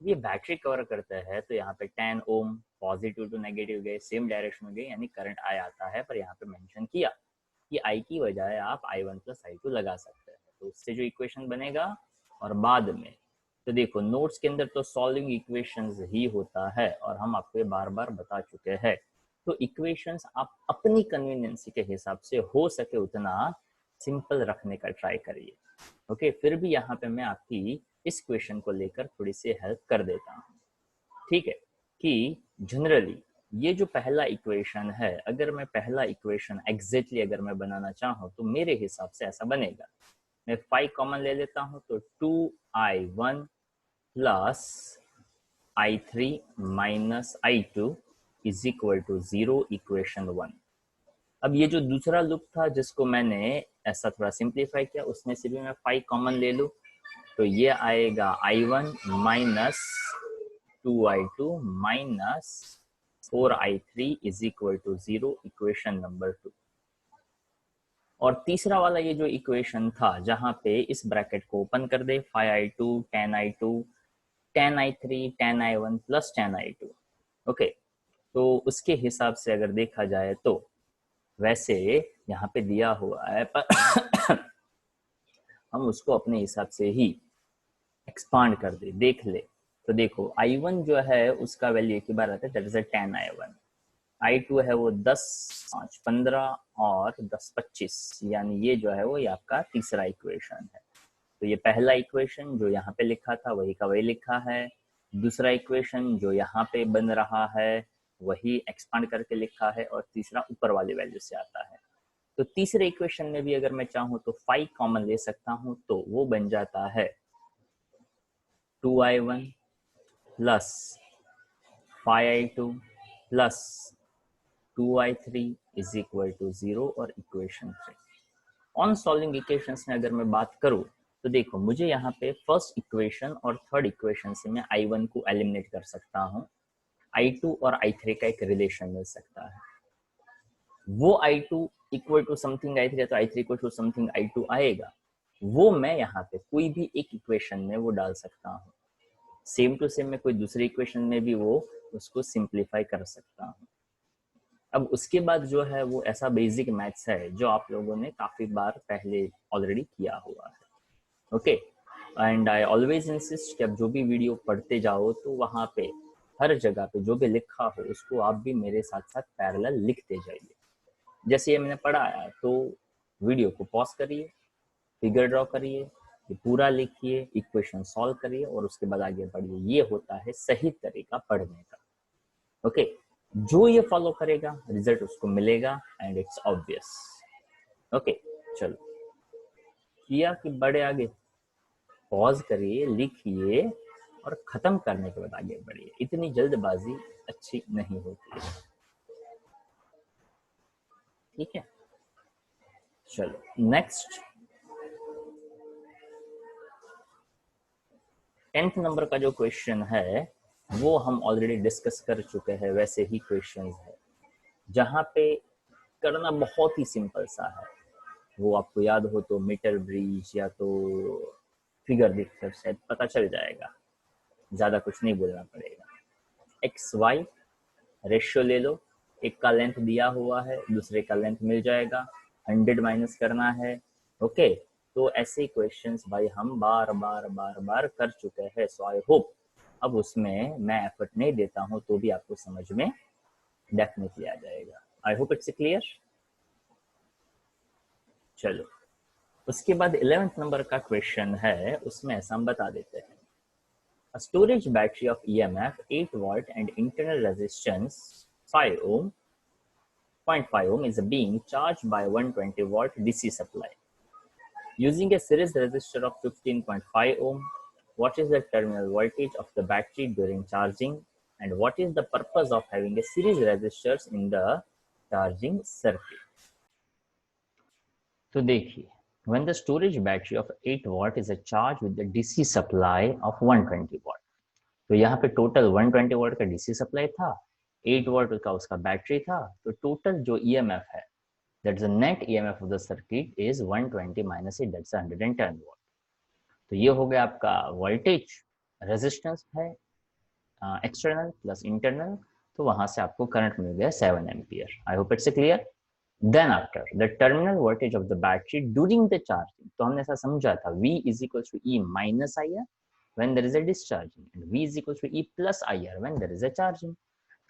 ये बैटरी कवर करता है। तो यहाँ पे 10 ओम पॉजिटिव टू नेगेटिव गए, सेम डायरेक्शन में गए, यानी करंट आई आता है। पर यहाँ पे मेंशन किया कि आई की बजाय आप i1 प्लस i2 लगा सकते हैं, तो उससे जो इक्वेशन बनेगा। और बाद में तो देखो, नोट्स के अंदर तो सॉल्विंग इक्वेशंस ही होता है, और हम आपको ये बार बार बता चुके हैं। तो इक्वेशंस आप अपनी कन्वीनियंस के हिसाब से हो सके उतना सिंपल रखने का ट्राई करिए। ओके, फिर भी यहाँ पे मैं आपकी इस क्वेश्चन को लेकर थोड़ी सी हेल्प कर देता हूँ, ठीक है? कि जनरली ये जो पहला इक्वेशन है, अगर मैं पहला इक्वेशन एग्जैक्टली अगर मैं बनाना चाहूँ तो मेरे हिसाब से ऐसा बनेगा। मैं 5 कॉमन ले लेता हूँ, तो 2i1 plus i3 minus i2 is equal to 0, equation 1। अब ये जो दूसरा लूप था जिसको मैंने ऐसा थोड़ा सिंप्लीफाई किया, उसमें से भी मैं 5 कॉमन ले लूँ, तो ये आएगा i1 minus 2i2 minus 4i3 is equal to 0, equation number 2। और तीसरा वाला ये जो इक्वेशन था, जहां पे इस ब्रैकेट को ओपन कर दे, 5i2 10i2 10i3 10i1 plus 10i2। Okay, तो उसके हिसाब से अगर देखा जाए तो वैसे यहाँ पे दिया हुआ है, पर हम उसको अपने हिसाब से ही एक्सपांड कर दे, देख ले। तो देखो, i1 जो है उसका वैल्यू एक ही बार आता है, दैट इज 10i1। i2 है वो 10 5 15 और 10 25, यानी ये जो है वो ये आपका तीसरा इक्वेशन है। तो ये पहला इक्वेशन जो यहाँ पे लिखा था वही का वही लिखा है, दूसरा इक्वेशन जो यहाँ पे बन रहा है वही एक्सपांड करके लिखा है, और तीसरा ऊपर वाली वैल्यू से आता है। तो तीसरे इक्वेशन में भी अगर मैं चाहूँ तो 5 कॉमन ले सकता हूँ, तो वो बन जाता है 2i1 plus 5i2 plus 2i3 is equal to 0, और इक्वेशन 3। ऑन सॉल्विंग इक्वेशंस में अगर मैं बात करूं तो देखो, मुझे यहाँ पे फर्स्ट इक्वेशन और थर्ड इक्वेशन से मैं i1 को एलिमिनेट कर सकता हूँ, i2 और i3 का एक रिलेशन मिल सकता है। वो i2 equal to something i3 है, तो i3 equal to something i2 आएगा, वो मैं यहाँ पे कोई भी एक इक्वेशन में वो डाल सकता हूँ। सेम टू सेम मैं कोई दूसरे इक्वेशन में भी वो उसको सिंप्लीफाई कर सकता हूँ। अब उसके बाद जो है वो ऐसा बेसिक मैथ्स है जो आप लोगों ने काफी बार पहले ऑलरेडी किया हुआ है। Okay, and I always insist कि आप जो भी वीडियो पढ़ते जाओ तो वहाँ पे हर जगह पे जो भी लिखा हो उसको आप भी मेरे साथ साथ पैरेलल लिखते जाइए। जैसे ये मैंने पढ़ाया तो वीडियो को पॉज करिए, फिगर ड्रॉ करिए, ये पूरा लिखिए, इक्वेशन सॉल्व करिए, और उसके बाद आगे बढ़िए। ये होता है सही तरीका पढ़ने का। ओके, जो ये फॉलो करेगा रिजल्ट उसको मिलेगा, एंड इट्स ऑब्वियस। ओके, चलो, किया कि बड़े आगे, पॉज करिए, लिखिए, और खत्म करने के बाद आगे बढ़िए। इतनी जल्दबाजी अच्छी नहीं होती है, ठीक है? चलो नेक्स्ट, 10th नंबर का जो क्वेश्चन है वो हम ऑलरेडी डिस्कस कर चुके हैं, वैसे ही क्वेश्चन है जहाँ पे करना बहुत ही सिंपल सा है। वो आपको याद हो तो मीटर ब्रिज या तो फिगर देखकर शायद पता चल जाएगा, ज्यादा कुछ नहीं बोलना पड़ेगा। एक्स वाई रेशियो ले लो, एक का लेंथ दिया हुआ है, दूसरे का लेंथ मिल जाएगा, 100 माइनस करना है। ओके, तो ऐसे क्वेश्चंस भाई हम बार बार बार बार कर चुके हैं। सो आई होप अब उसमें मैं एफर्ट नहीं देता हूं तो भी आपको समझ में डेफिनेटली आ जाएगा। आई होप इट्स क्लियर। चलो, उसके बाद 11th नंबर का क्वेश्चन है, उसमें ऐसा हम बता देते हैं। A storage battery of EMF 8 volt and internal resistance 5 ohm 0.5 ohm is being charged by 120 volt DC supply. Using a series resistor of 15.5 ohm, what is the terminal voltage of the battery during charging, and what is the purpose of having a series resistors in the charging circuit? तो देखिए, when the storage battery of 8 watt is charged with the DC supply of 120 watt, तो यहाँ पे total 120 वाट का DC supply था, 8 वाट का उसका battery था, तो टोटल जो ईएमएफ है, that's the net EMF of the circuit is 120 minus 8, that's 110 watt. तो ये हो गया आपका वोल्टेज, रेजिस्टेंस है एक्सटर्नल प्लस इंटरनल, तो वहां से आपको करंट मिल गया 7 ampere. I hope it's clear. Then after the terminal voltage of the battery during the charging, तो हमने ऐसा समझा था V is equal to E minus IR when there is a discharging and V is equal to E plus IR when there is a charging।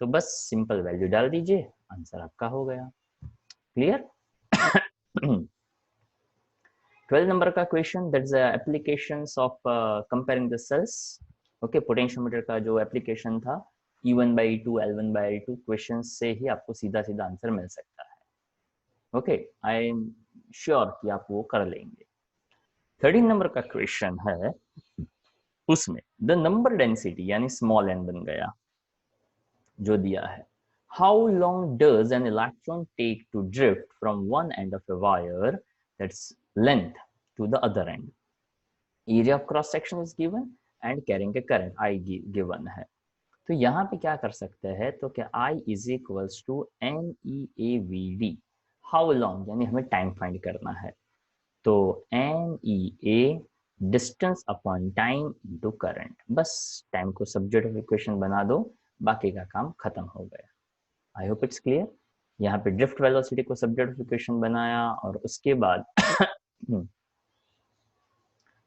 तो बस simple value डाल दीजिए, answer आपका हो गया। क्लियर। 12 नंबर का question, that's applications of comparing the cells. Okay, potentiometer का जो एप्लीकेशन था, E1/E2 L1/L2 क्वेश्चन से ही आपको सीधा सीधा आंसर मिल सकता है। ओके, आई एम श्योर कि आप वो कर लेंगे। 13 नंबर का क्वेश्चन है, उसमें द नंबर डेंसिटी यानी स्मॉल n बन गया जो दिया है। How long does an electron take to drift from one end of a wire that's length to the other end. Area of cross section is given and carrying a current I given है। तो यहाँ पे क्या कर सकते हैं, तो क्या I is equals to NEAVD। How long यानी हमें टाइम फाइंड करना है, तो NEA distance upon time into current. बस टाइम को सब्जेक्ट ऑफ इक्वेशन बना दो, बाकी का काम खत्म हो गया। I hope it's clear. यहाँ पे ड्रिफ्ट वेलोसिटी को सब्जेक्ट ऑफ इक्वेशन बनाया और उसके बाद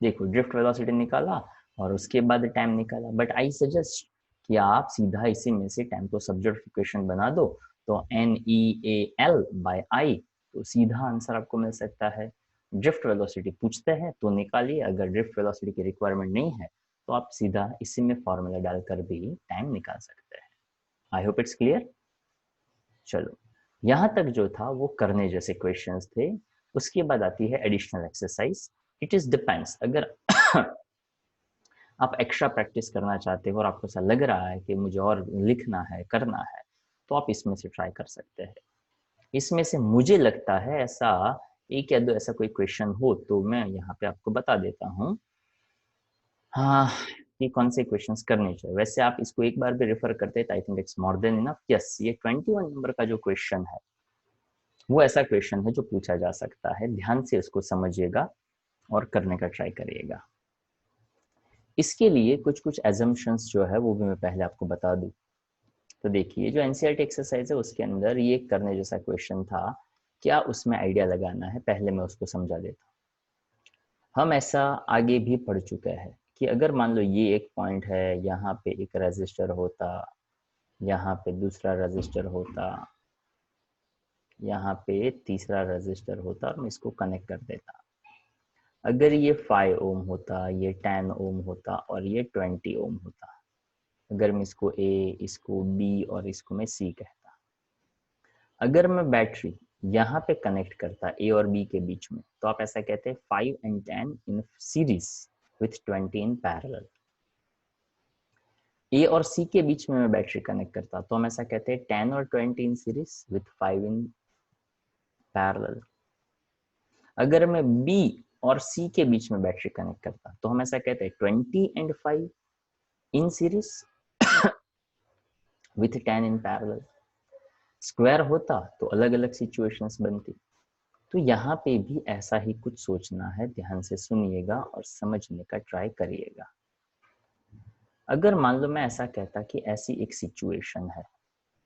देखो ड्रिफ्ट वेलोसिटी निकाला और उसके बाद टाइम निकाला, बट आई सजेस्ट कि आप सीधा इसी में से टाइम को सब्जेक्ट ऑफ इक्वेशन बना दो, तो NEAL/I, तो सीधा आंसर आपको मिल सकता है। ड्रिफ्ट वेलोसिटी पूछते हैं तो निकालिए, अगर ड्रिफ्ट वेलोसिटी की रिक्वायरमेंट नहीं है तो आप सीधा इसी में फॉर्मूला डालकर भी टाइम निकाल सकते हैं। आई होप इट्स क्लियर। चलो, यहाँ तक जो था वो करने जैसे क्वेश्चंस थे। उसके बाद आती है additional exercise. It is depends, अगर आप एक्स्ट्रा प्रैक्टिस करना चाहते हो और आपको ऐसा लग रहा है कि मुझे और लिखना है, करना है, तो आप इसमें से ट्राई कर सकते हैं। इसमें से मुझे लगता है ऐसा एक या दो ऐसा कोई क्वेश्चन हो तो मैं यहाँ पे आपको बता देता हूँ, हाँ, कि कौन से क्वेश्चंस करने चाहिए। वैसे आप इसको एक बार भी रेफर करते हैं, आई think it's more than enough. Yes, ये 21 नंबर का जो क्वेश्चन है वो ऐसा क्वेश्चन है जो पूछा जा सकता है। ध्यान से उसको समझिएगा और करने का ट्राई करिएगा। इसके लिए कुछ कुछ एजम्पशंस जो है वो भी मैं पहले आपको बता दूं। तो देखिए, जो एनसीईआरटी एक्सरसाइज है उसके अंदर ये करने जैसा क्वेश्चन था, क्या उसमें आइडिया लगाना है, पहले मैं उसको समझा देता हूँ। हम ऐसा आगे भी पढ़ चुके हैं कि अगर मान लो ये एक पॉइंट है, यहाँ पे एक रेजिस्टर होता, यहाँ पे दूसरा रेजिस्टर होता, यहाँ पे तीसरा रेजिस्टर होता और मैं इसको कनेक्ट कर देता। अगर ये 5 ओम होता, ये 10 ओम होता और ये 20 ओम होता, अगर मैं इसको A, इसको B और इसको मैं C कहता। अगर मैं बैटरी यहाँ पे कनेक्ट करता A और B के बीच में, तो आप ऐसा कहते हैं 5 and 10 in series with 20 in parallel. A और C के बीच में मैं बैटरी कनेक्ट करता, तो हम ऐसा कहते हैं 10 और 20 इन सीरीज विथ 5 इन पैरेलल। अगर मैं B और C के बीच में बैटरी कनेक्ट करता, तो हम ऐसा कहते हैं 20 and 5 in series with 10 in parallel. Square होता तो अलग अलग सिचुएशंस बनती। तो यहाँ पे भी ऐसा ही कुछ सोचना है, ध्यान से सुनिएगा और समझने का ट्राई करिएगा। अगर मान लो मैं ऐसा कहता कि ऐसी एक सिचुएशन है,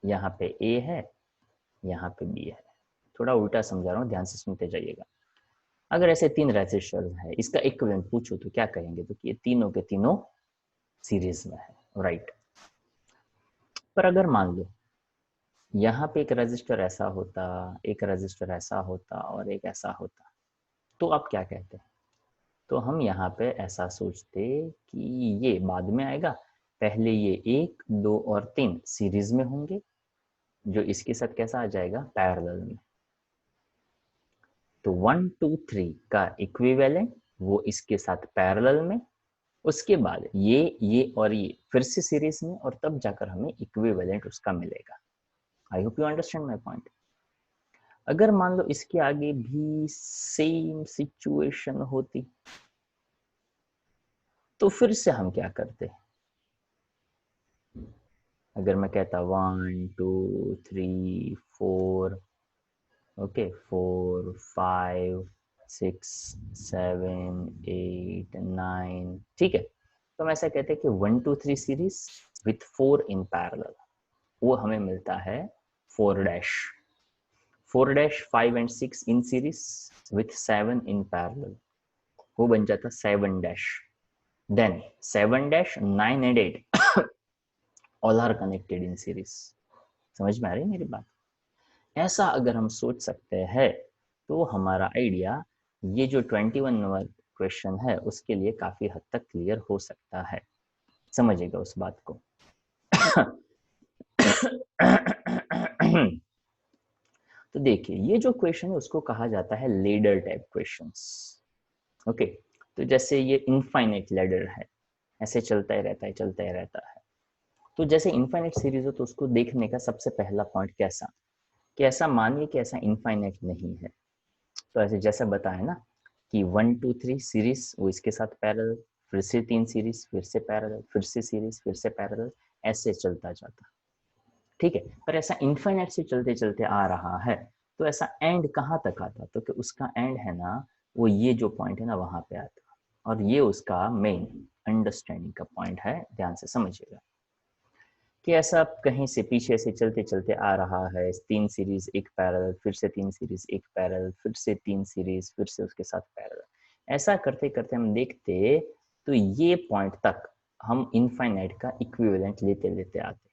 यहाँ पे ए है, यहाँ पे बी है, थोड़ा उल्टा समझा रहा हूँ, ध्यान से सुनते जाइएगा। अगर ऐसे 3 रेजिस्टर है, इसका इक्विवेलेंट पूछो तो क्या कहेंगे, तो कि ये तीनों के तीनों सीरीज में है, राइट। पर अगर मान लो यहाँ पे एक रजिस्टर ऐसा होता, एक रजिस्टर ऐसा होता और एक ऐसा होता, तो आप क्या कहते हैं? तो हम यहाँ पे ऐसा सोचते कि ये बाद में आएगा, पहले ये 1, 2 और 3 सीरीज में होंगे, जो इसके साथ कैसा आ जाएगा, पैरेलल में। तो 1, 2, 3 का इक्विवेलेंट वो इसके साथ पैरेलल में, उसके बाद ये और ये फिर से सीरीज में, और तब जाकर हमें इक्विवेलेंट उसका मिलेगा। I hope you understand my point. अगर मान लो इसके आगे भी सेम सिचुएशन होती, तो फिर से हम क्या करते? अगर मैं कहता 1, 2, 3, 4, ओके, 4, 5, 6, 7, 8, 9, ठीक है, तो हम ऐसा कहते हैं कि 1, 2, 3 सीरीज विथ 4 इन पैरेलल, वो हमें मिलता है 4 dash, 4 dash 5 and 6 in series with 7 in parallel, वो बन जाता 7 dash. Then 7 dash 9 and 8 all are connected in series. समझ में आ रही है मेरी बात? ऐसा अगर हम सोच सकते हैं तो हमारा आइडिया ये जो 21 नंबर क्वेश्चन है उसके लिए काफी हद तक क्लियर हो सकता है। समझिएगा उस बात को। तो देखिए ये जो क्वेश्चन है उसको कहा जाता है लेडर टाइप क्वेश्चंस। ओके, तो जैसे ये इनफाइनाइट लेडर है, ऐसे चलता ही रहता है, चलता ही रहता है। तो जैसे इनफाइनाइट सीरीज हो तो उसको देखने का सबसे पहला पॉइंट कैसा, कि ऐसा मानिए कि ऐसा इनफाइनाइट नहीं है। तो ऐसे जैसा बताया ना कि 1, 2, 3 सीरीज वो इसके साथ पैरेलल, फिर से 3 सीरीज, फिर से पैरेलल, फिर से सीरीज, फिर से पैरेलल, ऐसे चलता जाता। ठीक है, पर ऐसा इनफाइनाइट से चलते चलते आ रहा है, तो ऐसा एंड कहाँ तक आता? तो कि उसका एंड है ना, वो ये जो पॉइंट है ना वहां पे आता, और ये उसका मेन अंडरस्टैंडिंग का पॉइंट है। ध्यान से समझिएगा कि ऐसा कहीं से पीछे से चलते चलते आ रहा है, 3 सीरीज एक पैरेलल, फिर से 3 सीरीज एक पैरेलल, फिर से 3 सीरीज, फिर से उसके साथ पैरेलल, ऐसा करते करते हम देखते तो ये पॉइंट तक हम इनफाइनाइट का इक्विवेलेंट लेते लेते आते,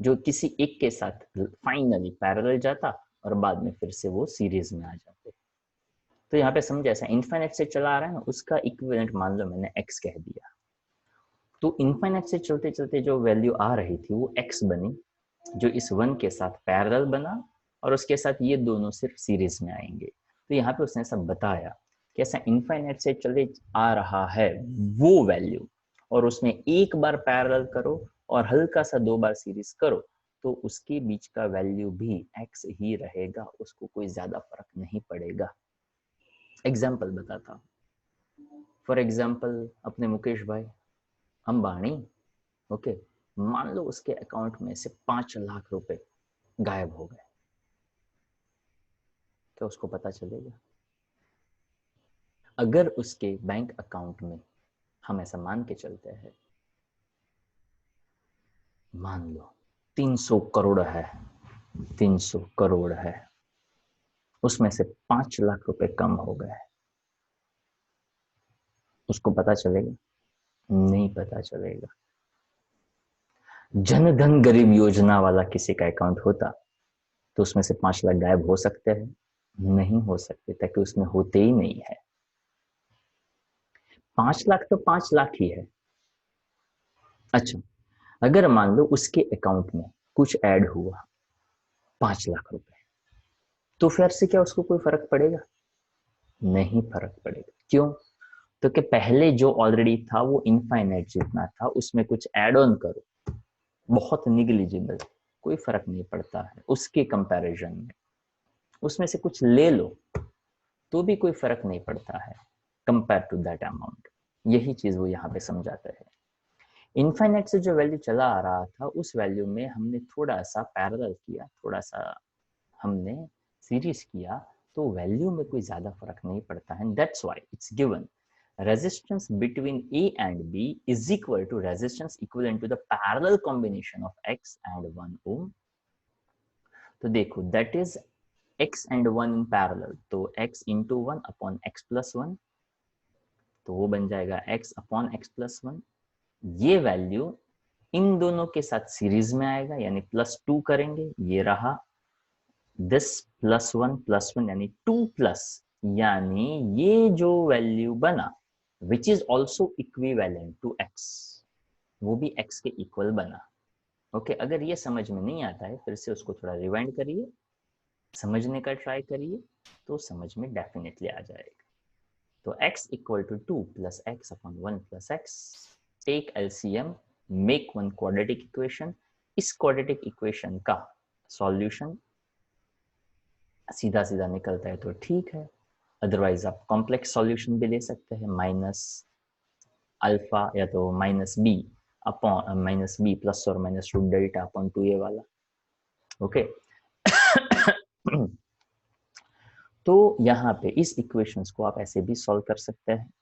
जो किसी एक के साथ फाइनली पैरेलल जाता और बाद में फिर से वो सीरीज में आ जाते। तो यहाँ पे समझे, ऐसा इनफाइनाइट से चला आ रहा है ना, उसका इक्विवेलेंट मान लो मैंने x कह दिया, तो इनफाइनाइट से चलते चलते जो वैल्यू आ रही थी वो x बनी, जो इस 1 के साथ पैरेलल बना, और उसके साथ ये दोनों सिर्फ सीरीज में आएंगे। तो यहाँ पे उसने सब बताया कि ऐसा इनफाइनाइट से चले आ रहा है वो वैल्यू, और उसमें एक बार पैरेलल करो और हल्का सा 2 बार सीरीज करो, तो उसके बीच का वैल्यू भी x ही रहेगा, उसको कोई ज्यादा फर्क नहीं पड़ेगा। एग्जाम्पल बताता हूँ। फॉर एग्जाम्पल अपने मुकेश भाई अंबानी, ओके, मान लो उसके अकाउंट में से 5 लाख रुपए गायब हो गए, क्या उसको पता चलेगा? अगर उसके बैंक अकाउंट में, हम ऐसा मान के चलते हैं, मान लो 300 करोड़ है, 300 करोड़ है, उसमें से 5 लाख रुपए कम हो गए, उसको पता चलेगा? नहीं पता चलेगा। जन धन गरीब योजना वाला किसी का अकाउंट होता तो उसमें से 5 लाख गायब हो सकते हैं? नहीं हो सकते, ताकि उसमें होते ही नहीं है। 5 लाख तो 5 लाख ही है। अच्छा, अगर मान लो उसके अकाउंट में कुछ ऐड हुआ 5 लाख रुपए, तो फिर से क्या उसको कोई फर्क पड़ेगा? नहीं फर्क पड़ेगा। क्यों? तो कि पहले जो ऑलरेडी था वो इनफाइनाइट जितना था, उसमें कुछ ऐड ऑन करो, बहुत निगलिजिबल, कोई फर्क नहीं पड़ता है उसके कंपैरिजन में। उसमें से कुछ ले लो तो भी कोई फर्क नहीं पड़ता है कंपेयर टू दैट अमाउंट। यही चीज वो यहाँ पे समझाते हैं। इनफाइनाइट से जो वैल्यू चला आ रहा था उस वैल्यू में हमने थोड़ा सा पैरेलल किया, थोड़ा सा हमने सीरीज किया, तो वैल्यू में कोई ज्यादा फर्क नहीं पड़ता है। That's why it's given resistance between A and B is equal to resistance equivalent to the parallel combination of X and 1 ohm. तो देखो that is X and 1 in parallel, तो X into 1 upon X plus 1, तो वो बन जाएगा X upon X plus 1. ये value in दोनों के साथ सीरीज में आएगा, यानी +2 करेंगे, ये रहा दिस +1 यानी 2+, यानी ये जो वैल्यू बना which is also equivalent to x, वो भी x के इक्वल बना. ओके अगर ये समझ में नहीं आता है फिर से उसको थोड़ा रिवाइंड करिए, समझने का ट्राई करिए, तो समझ में डेफिनेटली आ जाएगा. तो x equal to 2 + x upon 1 + x, take LCM, make one quadratic equation. इस क्वाड्रेटिक इक्वेशन का सॉल्यूशन सीधा सीधा निकलता है तो ठीक है, अदरवाइज आप कॉम्प्लेक्स सॉल्यूशन भी ले सकते हैं, -α या तो -b अपॉन -b प्लस और minus root delta upon 2a वाला. ओके तो यहाँ पे इस इक्वेशंस को आप ऐसे भी सॉल्व कर सकते हैं,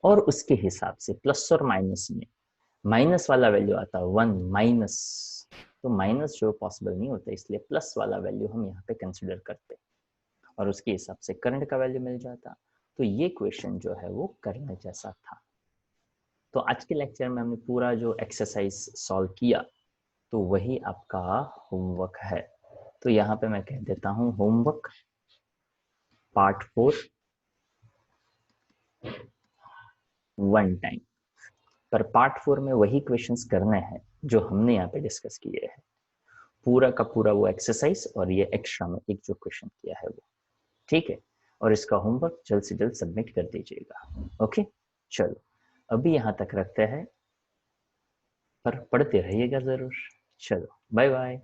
और उसके हिसाब से प्लस और माइनस में माइनस वाला वैल्यू आता है 1 माइनस, तो माइनस जो पॉसिबल नहीं होता, इसलिए प्लस वाला वैल्यू हम यहाँ पे कंसिडर करते हैं, और उसके हिसाब से करंट का वैल्यू मिल जाता. तो ये क्वेश्चन जो है वो करने जैसा था. तो आज के लेक्चर में हमने पूरा जो एक्सरसाइज सॉल्व किया, तो वही आपका होमवर्क है. तो यहाँ पे मैं कह देता हूँ होमवर्क पार्ट 4 1 टाइम, पर पार्ट 4 में वही क्वेश्चंस करने हैं जो हमने यहाँ पे डिस्कस किए हैं, पूरा का पूरा वो एक्सरसाइज और ये एक्स्ट्रा में एक जो क्वेश्चन किया है वो, ठीक है. और इसका होमवर्क जल्द से जल्द सबमिट कर दीजिएगा. ओके चलो अभी यहाँ तक रखते हैं, पर पढ़ते रहिएगा जरूर. चलो बाय बाय.